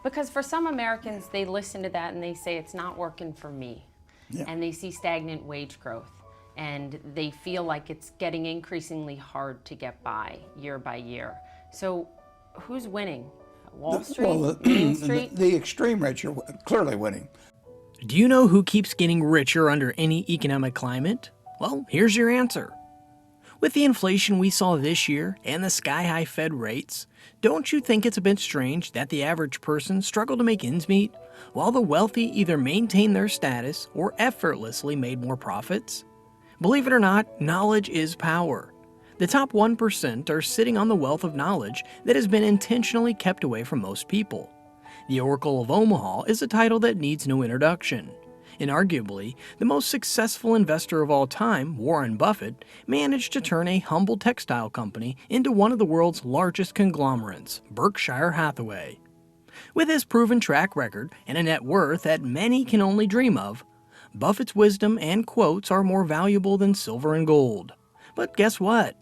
Because for some Americans, they listen to that and they say, it's not working for me. Yeah. And they see stagnant wage growth. And they feel like it's getting increasingly hard to get by year. So who's winning? Wall Street? Main Street? The extreme rich are clearly winning. Do you know who keeps getting richer under any economic climate? Well, here's your answer. With the inflation we saw this year and the sky-high Fed rates, don't you think it's a bit strange that the average person struggled to make ends meet, while the wealthy either maintained their status or effortlessly made more profits? Believe it or not, knowledge is power. The top 1% are sitting on the wealth of knowledge that has been intentionally kept away from most people. The Oracle of Omaha is a title that needs no introduction. And arguably, the most successful investor of all time, Warren Buffett, managed to turn a humble textile company into one of the world's largest conglomerates, Berkshire Hathaway. With his proven track record and a net worth that many can only dream of, Buffett's wisdom and quotes are more valuable than silver and gold. But guess what?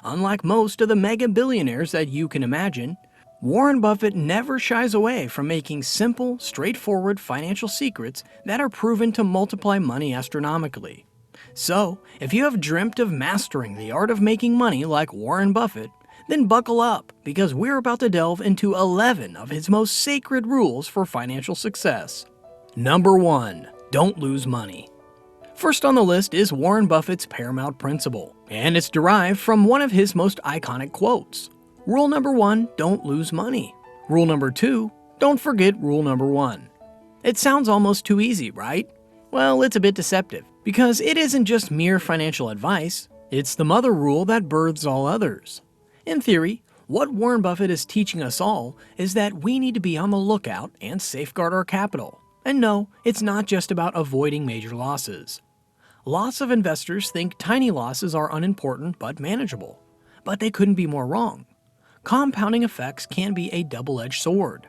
Unlike most of the mega billionaires that you can imagine, Warren Buffett never shies away from making simple, straightforward financial secrets that are proven to multiply money astronomically. So, if you have dreamt of mastering the art of making money like Warren Buffett, then buckle up, because we're about to delve into 11 of his most sacred rules for financial success. Number 1. Don't lose money. First on the list is Warren Buffett's paramount principle, and it's derived from one of his most iconic quotes. Rule number 1, don't lose money. Rule number 2, don't forget rule number 1. It sounds almost too easy, right? Well, it's a bit deceptive, because it isn't just mere financial advice, it's the mother rule that births all others. In theory, what Warren Buffett is teaching us all is that we need to be on the lookout and safeguard our capital. And no, it's not just about avoiding major losses. Lots of investors think tiny losses are unimportant but manageable, but they couldn't be more wrong. Compounding effects can be a double-edged sword.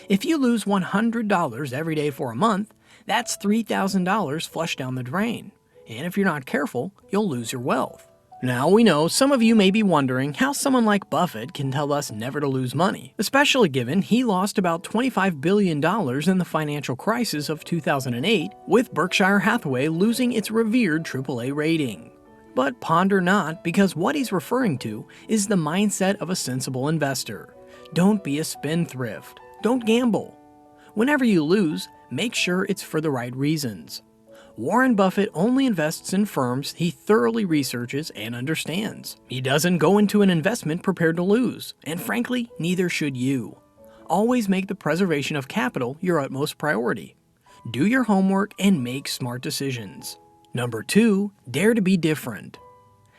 If you lose $100 every day for a month, that's $3,000 flushed down the drain. And if you're not careful, you'll lose your wealth. Now, we know some of you may be wondering how someone like Buffett can tell us never to lose money, especially given he lost about $25 billion in the financial crisis of 2008, with Berkshire Hathaway losing its revered AAA rating. But ponder not, because what he's referring to is the mindset of a sensible investor. Don't be a spendthrift. Don't gamble. Whenever you lose, make sure it's for the right reasons. Warren Buffett only invests in firms he thoroughly researches and understands. He doesn't go into an investment prepared to lose, and frankly, neither should you. Always make the preservation of capital your utmost priority. Do your homework and make smart decisions. Number 2, dare to be different.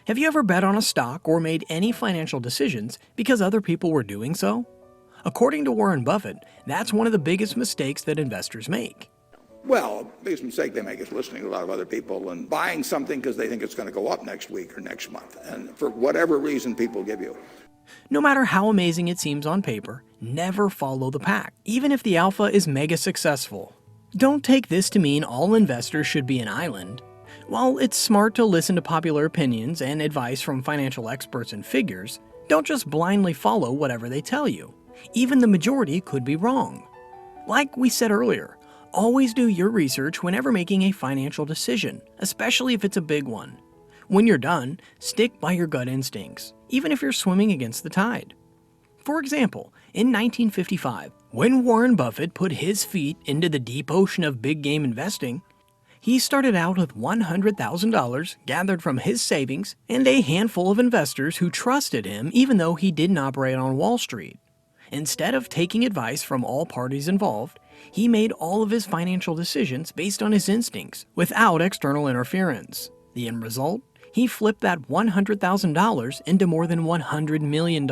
Have you ever bet on a stock or made any financial decisions because other people were doing so? According to Warren Buffett, that's one of the biggest mistakes that investors make. Well, the biggest mistake they make is listening to a lot of other people and buying something because they think it's going to go up next week or next month, and for whatever reason people give you. No matter how amazing it seems on paper, never follow the pack, even if the alpha is mega successful. Don't take this to mean all investors should be an island. While it's smart to listen to popular opinions and advice from financial experts and figures, don't just blindly follow whatever they tell you. Even the majority could be wrong. Like we said earlier, always do your research whenever making a financial decision, especially if it's a big one. When you're done, stick by your gut instincts, even if you're swimming against the tide. For example, in 1955, when Warren Buffett put his feet into the deep ocean of big game investing, he started out with $100,000 gathered from his savings and a handful of investors who trusted him even though he didn't operate on Wall Street. Instead of taking advice from all parties involved, he made all of his financial decisions based on his instincts, without external interference. The end result? He flipped that $100,000 into more than $100 million.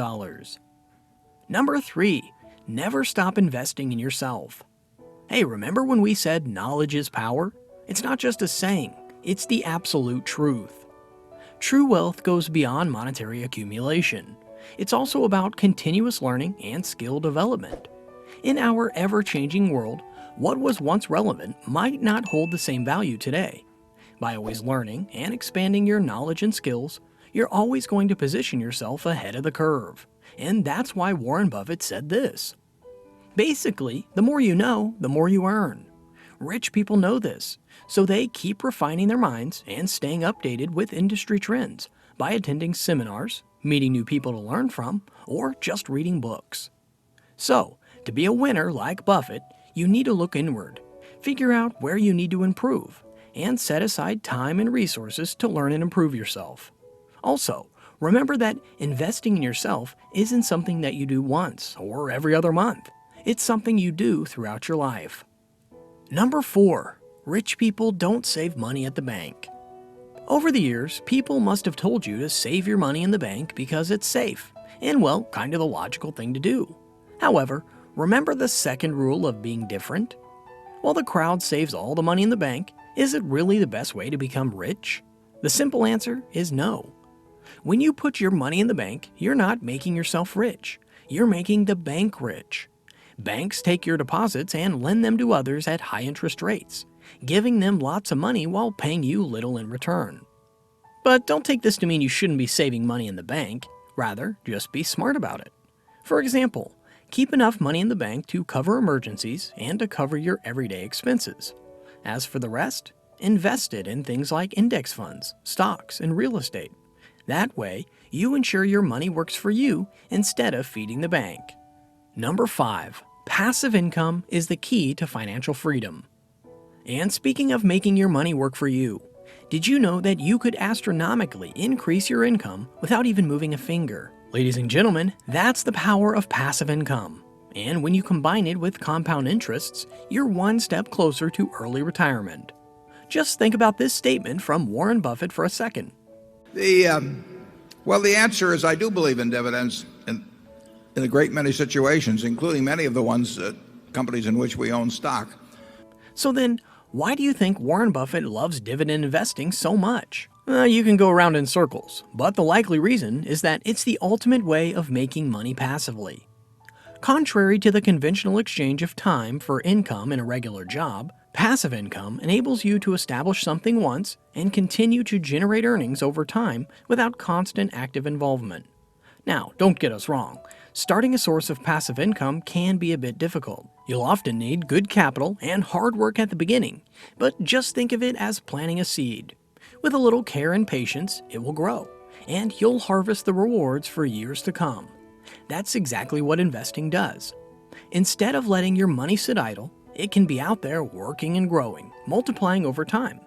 Number 3. Never stop investing in yourself. Hey, remember when we said knowledge is power? It's not just a saying, it's the absolute truth. True wealth goes beyond monetary accumulation. It's also about continuous learning and skill development. In our ever-changing world, what was once relevant might not hold the same value today. By always learning and expanding your knowledge and skills, you're always going to position yourself ahead of the curve. And that's why Warren Buffett said this: Basically, the more you know, the more you earn. Rich people know this, so they keep refining their minds and staying updated with industry trends by attending seminars, meeting new people to learn from, or just reading books. So, to be a winner like Buffett, you need to look inward, figure out where you need to improve, and set aside time and resources to learn and improve yourself. Also, remember that investing in yourself isn't something that you do once or every other month. It's something you do throughout your life. Number 4. Rich people don't save money at the bank. Over the years, people must have told you to save your money in the bank because it's safe, and well, kind of the logical thing to do. However, remember the second rule of being different? While the crowd saves all the money in the bank, is it really the best way to become rich? The simple answer is no. When you put your money in the bank, you're not making yourself rich. You're making the bank rich. Banks take your deposits and lend them to others at high interest rates, giving them lots of money while paying you little in return. But don't take this to mean you shouldn't be saving money in the bank. Rather, just be smart about it. For example, keep enough money in the bank to cover emergencies and to cover your everyday expenses. As for the rest, invest it in things like index funds, stocks, and real estate. That way, you ensure your money works for you instead of feeding the bank. Number 5. Passive income is the key to financial freedom. And speaking of making your money work for you, did you know that you could astronomically increase your income without even moving a finger? Ladies and gentlemen, that's the power of passive income. And when you combine it with compound interests, you're one step closer to early retirement. Just think about this statement from Warren Buffett for a second. Well, the answer is I do believe in dividends in a great many situations, including many of the ones, companies in which we own stock. So then, why do you think Warren Buffett loves dividend investing so much? You can go around in circles, but the likely reason is that it's the ultimate way of making money passively. Contrary to the conventional exchange of time for income in a regular job, passive income enables you to establish something once and continue to generate earnings over time without constant active involvement. Now, don't get us wrong. Starting a source of passive income can be a bit difficult. You'll often need good capital and hard work at the beginning, but just think of it as planting a seed. With a little care and patience, it will grow, and you'll harvest the rewards for years to come. That's exactly what investing does. Instead of letting your money sit idle, it can be out there working and growing, multiplying over time.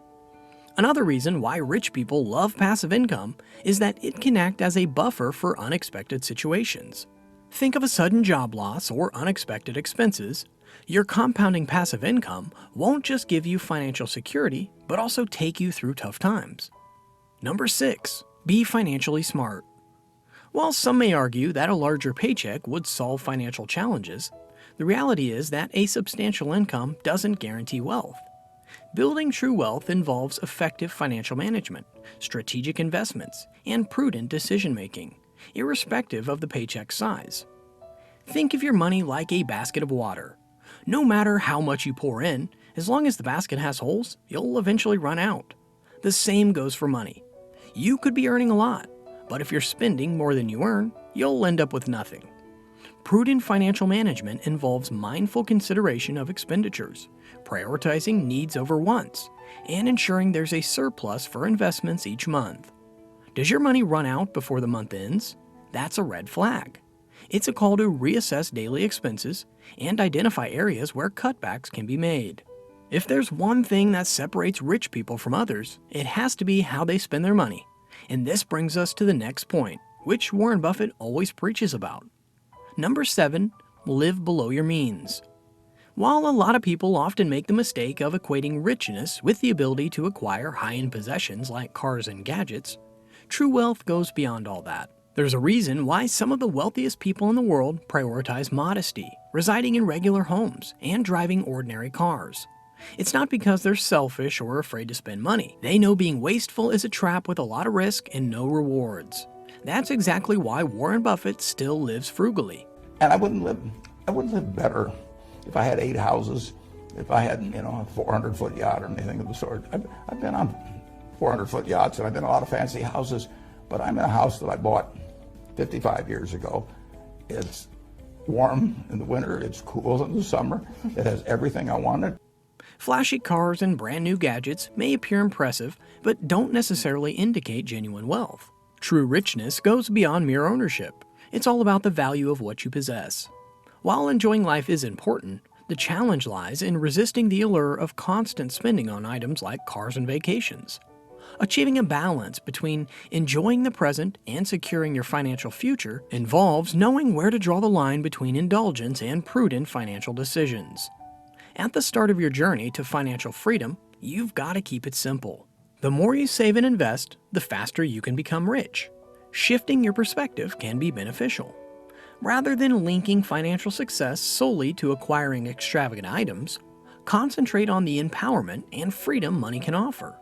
Another reason why rich people love passive income is that it can act as a buffer for unexpected situations. Think of a sudden job loss or unexpected expenses. Your compounding passive income won't just give you financial security, but also take you through tough times. Number 6. Be financially smart. While some may argue that a larger paycheck would solve financial challenges, the reality is that a substantial income doesn't guarantee wealth. Building true wealth involves effective financial management, strategic investments, and prudent decision-making, irrespective of the paycheck size. Think of your money like a basket of water. No matter how much you pour in, as long as the basket has holes, you'll eventually run out. The same goes for money. You could be earning a lot, but if you're spending more than you earn, you'll end up with nothing. Prudent financial management involves mindful consideration of expenditures, prioritizing needs over wants, and ensuring there's a surplus for investments each month. Does your money run out before the month ends? That's a red flag. It's a call to reassess daily expenses and identify areas where cutbacks can be made. If there's one thing that separates rich people from others, it has to be how they spend their money. And this brings us to the next point, which Warren Buffett always preaches about. Number 7, live below your means. While a lot of people often make the mistake of equating richness with the ability to acquire high-end possessions like cars and gadgets, true wealth goes beyond all that. There's a reason why some of the wealthiest people in the world prioritize modesty, residing in regular homes, and driving ordinary cars. It's not because they're selfish or afraid to spend money. They know being wasteful is a trap with a lot of risk and no rewards. That's exactly why Warren Buffett still lives frugally. And I wouldn't live better if I had 8 houses, if I had, a 400-foot yacht or anything of the sort. I've been on 400-foot yachts and I've been in a lot of fancy houses, but I'm in a house that I bought 55 years ago. It's warm in the winter, it's cool in the summer, it has everything I wanted. Flashy cars and brand new gadgets may appear impressive, but don't necessarily indicate genuine wealth. True richness goes beyond mere ownership. It's all about the value of what you possess. While enjoying life is important, the challenge lies in resisting the allure of constant spending on items like cars and vacations. Achieving a balance between enjoying the present and securing your financial future involves knowing where to draw the line between indulgence and prudent financial decisions. At the start of your journey to financial freedom, you've got to keep it simple. The more you save and invest, the faster you can become rich. Shifting your perspective can be beneficial. Rather than linking financial success solely to acquiring extravagant items, concentrate on the empowerment and freedom money can offer.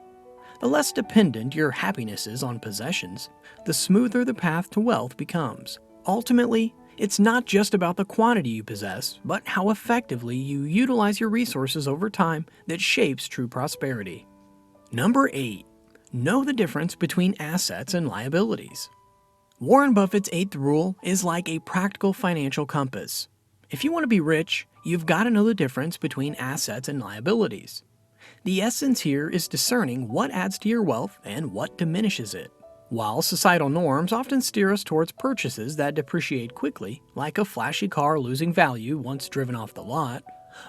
The less dependent your happiness is on possessions, the smoother the path to wealth becomes. Ultimately, it's not just about the quantity you possess, but how effectively you utilize your resources over time that shapes true prosperity. Number 8. Know the difference between assets and liabilities. Warren Buffett's 8th rule is like a practical financial compass. If you want to be rich, you've got to know the difference between assets and liabilities. The essence here is discerning what adds to your wealth and what diminishes it. While societal norms often steer us towards purchases that depreciate quickly, like a flashy car losing value once driven off the lot,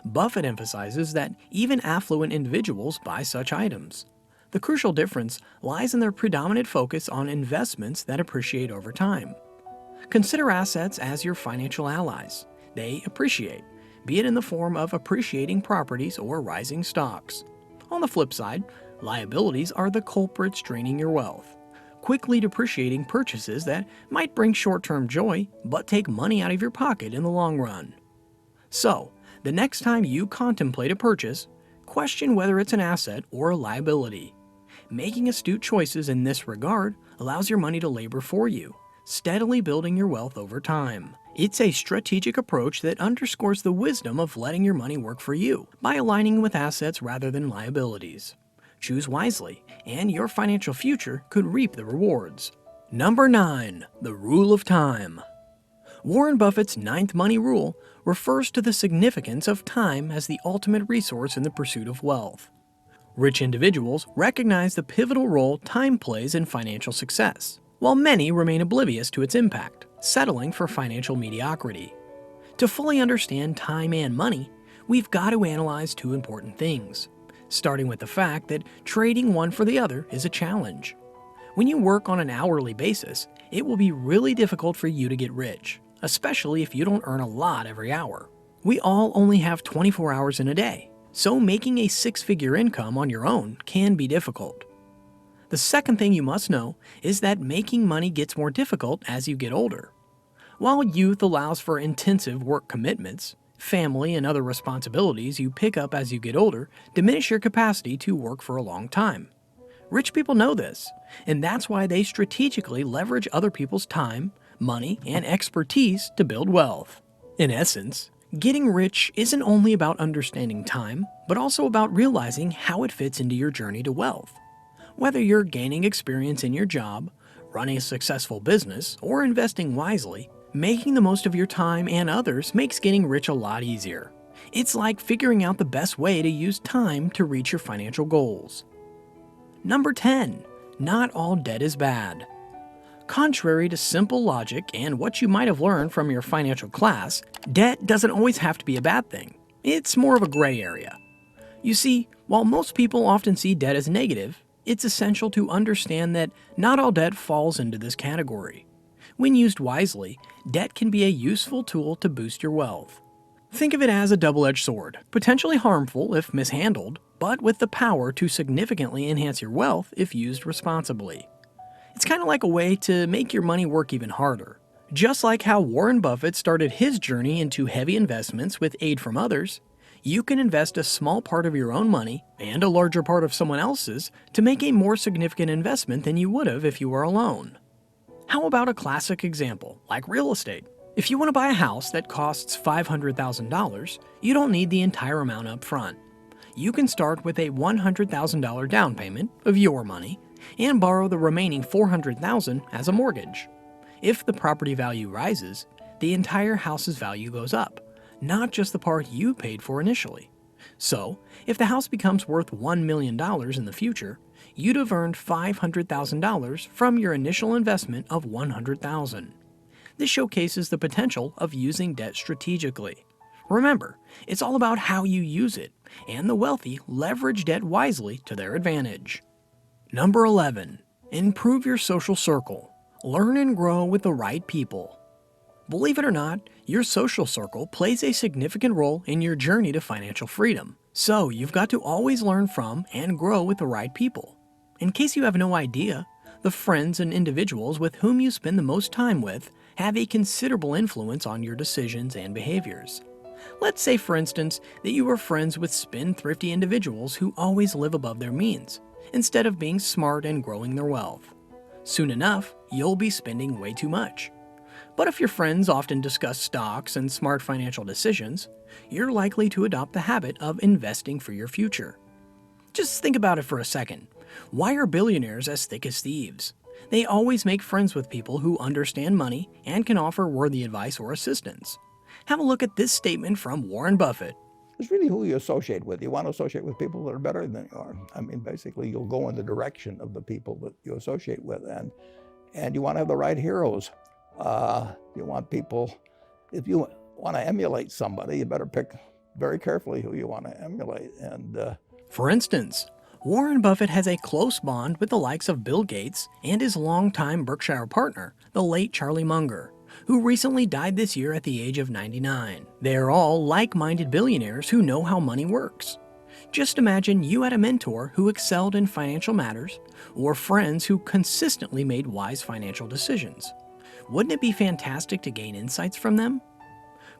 Buffett emphasizes that even affluent individuals buy such items. The crucial difference lies in their predominant focus on investments that appreciate over time. Consider assets as your financial allies. They appreciate, be it in the form of appreciating properties or rising stocks. On the flip side, liabilities are the culprits draining your wealth, quickly depreciating purchases that might bring short-term joy but take money out of your pocket in the long run. So, the next time you contemplate a purchase, question whether it's an asset or a liability. Making astute choices in this regard allows your money to labor for you, steadily building your wealth over time. It's a strategic approach that underscores the wisdom of letting your money work for you by aligning with assets rather than liabilities. Choose wisely, and your financial future could reap the rewards. Number 9. The Rule of Time. Warren Buffett's 9th money rule refers to the significance of time as the ultimate resource in the pursuit of wealth. Rich individuals recognize the pivotal role time plays in financial success, while many remain oblivious to its impact, settling for financial mediocrity. To fully understand time and money, we've got to analyze two important things, starting with the fact that trading one for the other is a challenge. When you work on an hourly basis, it will be really difficult for you to get rich, especially if you don't earn a lot every hour. We all only have 24 hours in a day, so making a six-figure income on your own can be difficult. The second thing you must know is that making money gets more difficult as you get older. While youth allows for intensive work commitments, family and other responsibilities you pick up as you get older diminish your capacity to work for a long time. Rich people know this, and that's why they strategically leverage other people's time, money, and expertise to build wealth. In essence, getting rich isn't only about understanding time, but also about realizing how it fits into your journey to wealth. Whether you're gaining experience in your job, running a successful business, or investing wisely, making the most of your time and others makes getting rich a lot easier. It's like figuring out the best way to use time to reach your financial goals. Number 10. Not all debt is bad. Contrary to simple logic and what you might have learned from your financial class, debt doesn't always have to be a bad thing. It's more of a gray area. You see, while most people often see debt as negative, it's essential to understand that not all debt falls into this category. When used wisely, debt can be a useful tool to boost your wealth. Think of it as a double-edged sword, potentially harmful if mishandled, but with the power to significantly enhance your wealth if used responsibly. It's kind of like a way to make your money work even harder. Just like how Warren Buffett started his journey into heavy investments with aid from others, you can invest a small part of your own money and a larger part of someone else's to make a more significant investment than you would have if you were alone. How about a classic example, like real estate? If you want to buy a house that costs $500,000, you don't need the entire amount up front. You can start with a $100,000 down payment of your money and borrow the remaining $400,000 as a mortgage. If the property value rises, the entire house's value goes up, not just the part you paid for initially. So, if the house becomes worth $1 million in the future, you'd have earned $500,000 from your initial investment of $100,000. This showcases the potential of using debt strategically. Remember, it's all about how you use it, and the wealthy leverage debt wisely to their advantage. Number 11. Improve your social circle. Learn and grow with the right people. Believe it or not, your social circle plays a significant role in your journey to financial freedom. So you've got to always learn from and grow with the right people. In case you have no idea, the friends and individuals with whom you spend the most time with have a considerable influence on your decisions and behaviors. Let's say, for instance, that you are friends with spendthrifty individuals who always live above their means, instead of being smart and growing their wealth. Soon enough, you'll be spending way too much. But if your friends often discuss stocks and smart financial decisions, you're likely to adopt the habit of investing for your future. Just think about it for a second. Why are billionaires as thick as thieves? They always make friends with people who understand money and can offer worthy advice or assistance. Have a look at this statement from Warren Buffett. It's really who you associate with. You want to associate with people that are better than you are. I mean, basically, you'll go in the direction of the people that you associate with, and you want to have the right heroes. You want people, if you want to emulate somebody, you better pick very carefully who you want to emulate. For instance, Warren Buffett has a close bond with the likes of Bill Gates and his longtime Berkshire partner, the late Charlie Munger, who recently died this year at the age of 99. They are all like-minded billionaires who know how money works. Just imagine you had a mentor who excelled in financial matters, or friends who consistently made wise financial decisions. Wouldn't it be fantastic to gain insights from them?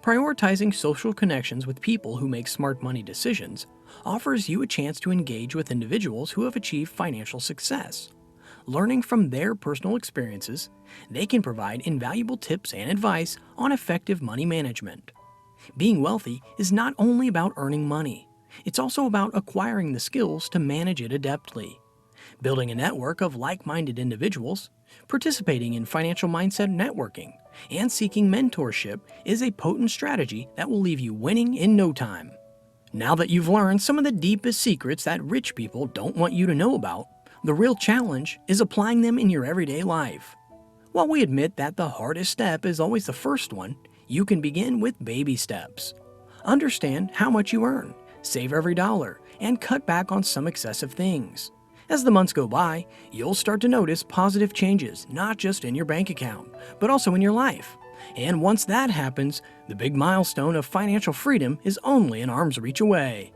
Prioritizing social connections with people who make smart money decisions offers you a chance to engage with individuals who have achieved financial success. Learning from their personal experiences, they can provide invaluable tips and advice on effective money management. Being wealthy is not only about earning money, it's also about acquiring the skills to manage it adeptly. Building a network of like-minded individuals, participating in financial mindset networking, and seeking mentorship is a potent strategy that will leave you winning in no time. Now that you've learned some of the deepest secrets that rich people don't want you to know about, the real challenge is applying them in your everyday life. While we admit that the hardest step is always the first one, you can begin with baby steps. Understand how much you earn, save every dollar, and cut back on some excessive things. As the months go by, you'll start to notice positive changes, not just in your bank account, but also in your life. And once that happens, the big milestone of financial freedom is only an arm's reach away.